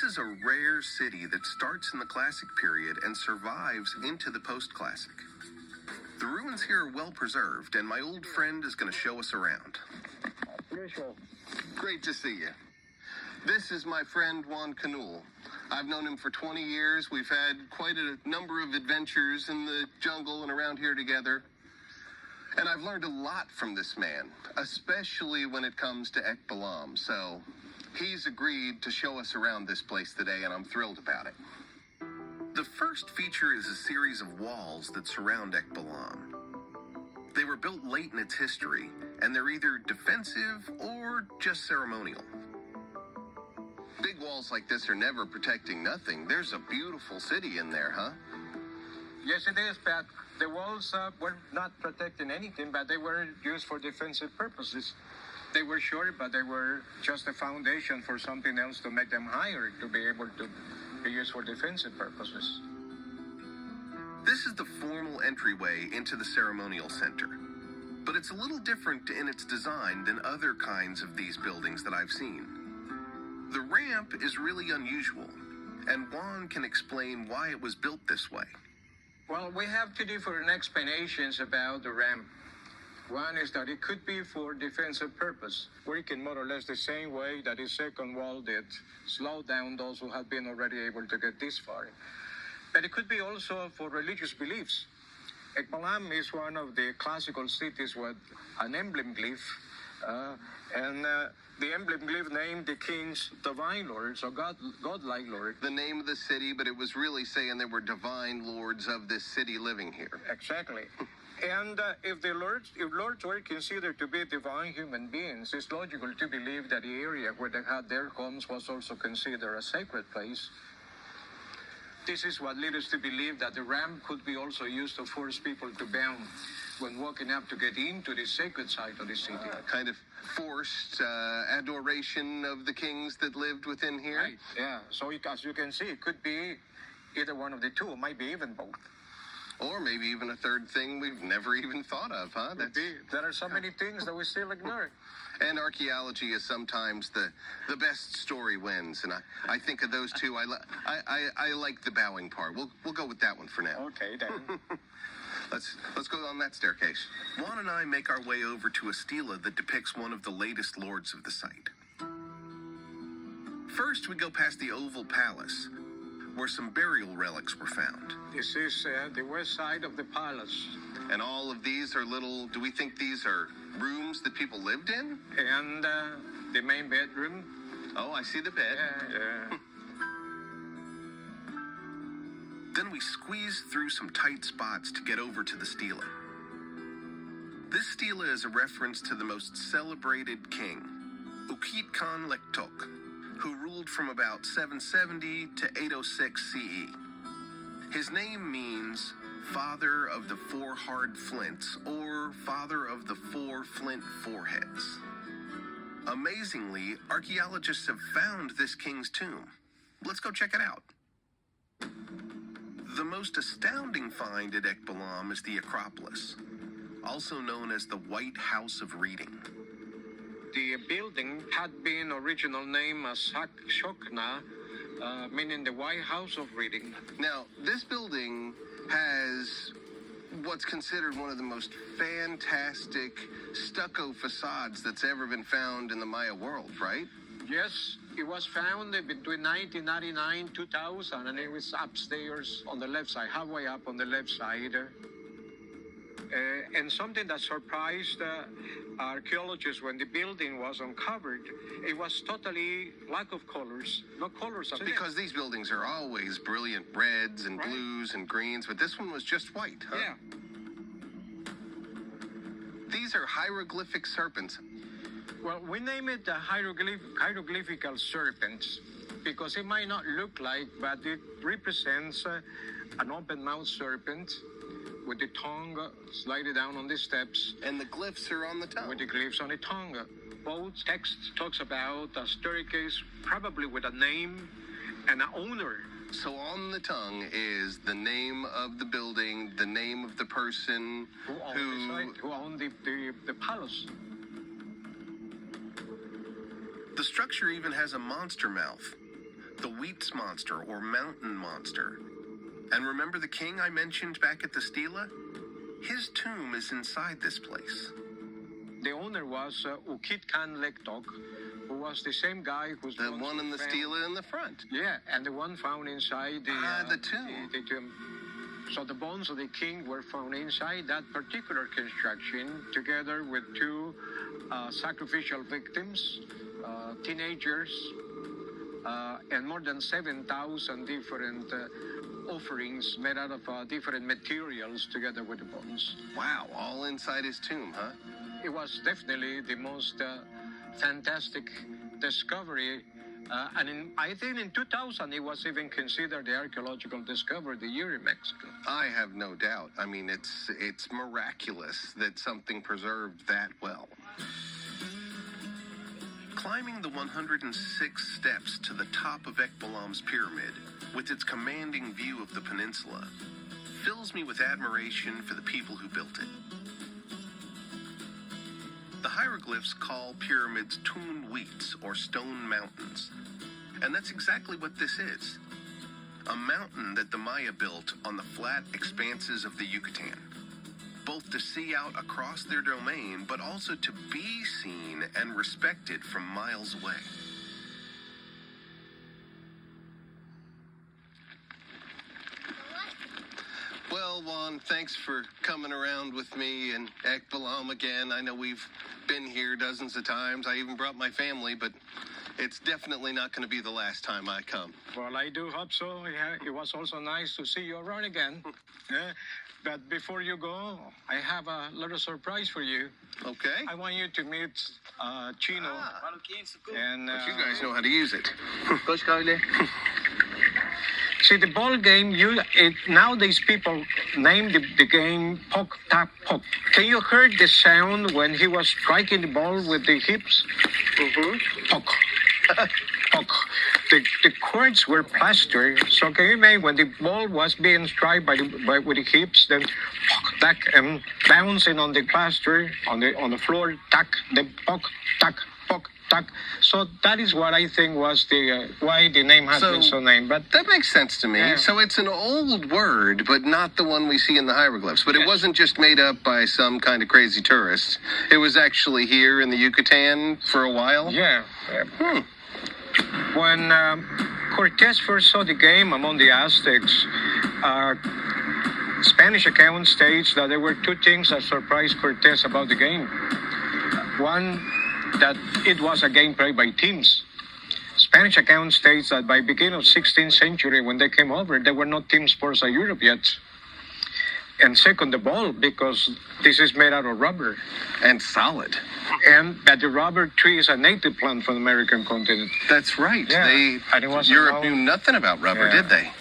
This is a rare city that starts in the Classic period and survives into the Post-Classic. The ruins here are well preserved, and my old friend is going to show us around. Great to see you. This is my friend Juan Canul. I've known him for 20 years. We've had quite a number of adventures in the jungle and around here together. And I've learned a lot from this man, especially when it comes to Ekbalam. So he's agreed to show us around this place today, and I'm thrilled about it. The first feature is a series of walls that surround Ekbalam. They were built late in its history, and they're either defensive or just ceremonial. Big walls like this are never protecting nothing. There's a beautiful city in there, huh? Yes, it is, but the walls were not protecting anything, but they were used for defensive purposes. They were short, but they were just a foundation for something else to make them higher, to be able to be used for defensive purposes. This is the formal entryway into the ceremonial center, but it's a little different in its design than other kinds of these buildings that I've seen. The ramp is really unusual, and Juan can explain why it was built this way. Well, we have two different explanations about the ramp. One is that it could be for defensive purpose, working more or less the same way that the second wall did, slow down those who have been already able to get this far. But it could be also for religious beliefs. Ekbalam is one of the classical cities with an emblem glyph, and the emblem glyph named the king's divine lord, so godlike lord. The name of the city, but it was really saying there were divine lords of this city living here. Exactly. And if lords were considered to be divine human beings, it's logical to believe that the area where they had their homes was also considered a sacred place. This is what led us to believe that the ramp could be also used to force people to bound when walking up to get into the sacred side of the city. Kind of forced adoration of the kings that lived within here? Right, yeah. So as you can see, it could be either one of the two, might be even both. Or maybe even a third thing we've never even thought of, huh? There are so many things that we still ignore. And archaeology is sometimes the best story wins, and I think of those two. I like the bowing part. We'll go with that one for now. Okay, then. Let's go on that staircase. Juan and I make our way over to a stela that depicts one of the latest lords of the site. First, we go past the Oval Palace, where some burial relics were found. This is the west side of the palace. And all of these are do we think these are rooms that people lived in? And the main bedroom. Oh, I see the bed. Yeah. Then we squeeze through some tight spots to get over to the stela. This stela is a reference to the most celebrated king, Ukit Khan Lektok, who ruled from about 770 to 806 CE. His name means Father of the Four Hard Flints, or Father of the Four Flint Foreheads. Amazingly, archaeologists have found this king's tomb. Let's go check it out. The most astounding find at Ekbalam is the Acropolis, also known as the White House of Reading. The building had been original name as Shokna, meaning the White House of Reading. Now, this building has what's considered one of the most fantastic stucco facades that's ever been found in the Maya world, right? Yes, it was found between 1999 and 2000, and it was upstairs on the left side, halfway up on the left side. And something that surprised archaeologists when the building was uncovered, it was totally lack of colors, no colors. Because these buildings are always brilliant reds and blues and greens, but this one was just white, huh? Yeah. These are hieroglyphic serpents. Well, we name it the hieroglyphical serpents because it might not look like, but it represents an open-mouthed serpent with the tongue slightly down on the steps. And the glyphs are on the tongue. With the glyphs on the tongue. Both texts talks about a staircase, probably with a name and an owner. So on the tongue is the name of the building, the name of the person who owned the palace. The structure even has a monster mouth. the Wheats Monster or Mountain Monster. And remember the king I mentioned back at the Stela? His tomb is inside this place. The owner was Ukit Khan Lektok, who was the same guy who's The one in the Stela in the front. Yeah, and the one found inside the tomb. The tomb. So the bones of the king were found inside that particular construction, together with two sacrificial victims, teenagers, and more than 7,000 different offerings made out of different materials together with the bones. Wow, all inside his tomb, huh? It was definitely the most fantastic discovery. I think in 2000 it was even considered the archaeological discovery of the year in Mexico. I have no doubt. I mean, it's miraculous that something preserved that well. Climbing the 106 steps to the top of Ekbalam's pyramid, with its commanding view of the peninsula, fills me with admiration for the people who built it. The hieroglyphs call pyramids Tun Wheats, or stone mountains. And that's exactly what this is. A mountain that the Maya built on the flat expanses of the Yucatan. Both to see out across their domain, but also to be seen and respected from miles away. Well, Juan, thanks for coming around with me and Ekbalam again. I know we've been here dozens of times. I even brought my family, but it's definitely not going to be the last time I come. Well, I do hope so. Yeah, it was also nice to see you around again. Yeah. But before you go, I have a little surprise for you. Okay. I want you to meet Chino. And But you guys know how to use it. see, the ball game, nowadays people name the game Pok Tap Pok. Can you hear the sound when he was striking the ball with the hips? Pok. Pok. The cords were plastered, so can you imagine when the ball was being struck with the hips, then pok, tack, and bouncing on the plaster, on the floor, tack, then pok, tack, pok, tack. So that is what I think was why the name has been so named. But that makes sense to me. Yeah. So it's an old word, but not the one we see in the hieroglyphs. But it wasn't just made up by some kind of crazy tourist. It was actually here in the Yucatan for a while. yeah. When Cortés first saw the game among the Aztecs, Spanish account states that there were two things that surprised Cortés about the game. One, that it was a game played by teams. Spanish account states that by beginning of 16th century, when they came over, there were not team sports in Europe yet. And second, the ball, because this is made out of rubber. And solid. And that the rubber tree is a native plant from the American continent. That's right. Yeah. And it was Europe all- knew nothing about rubber, Yeah. did they?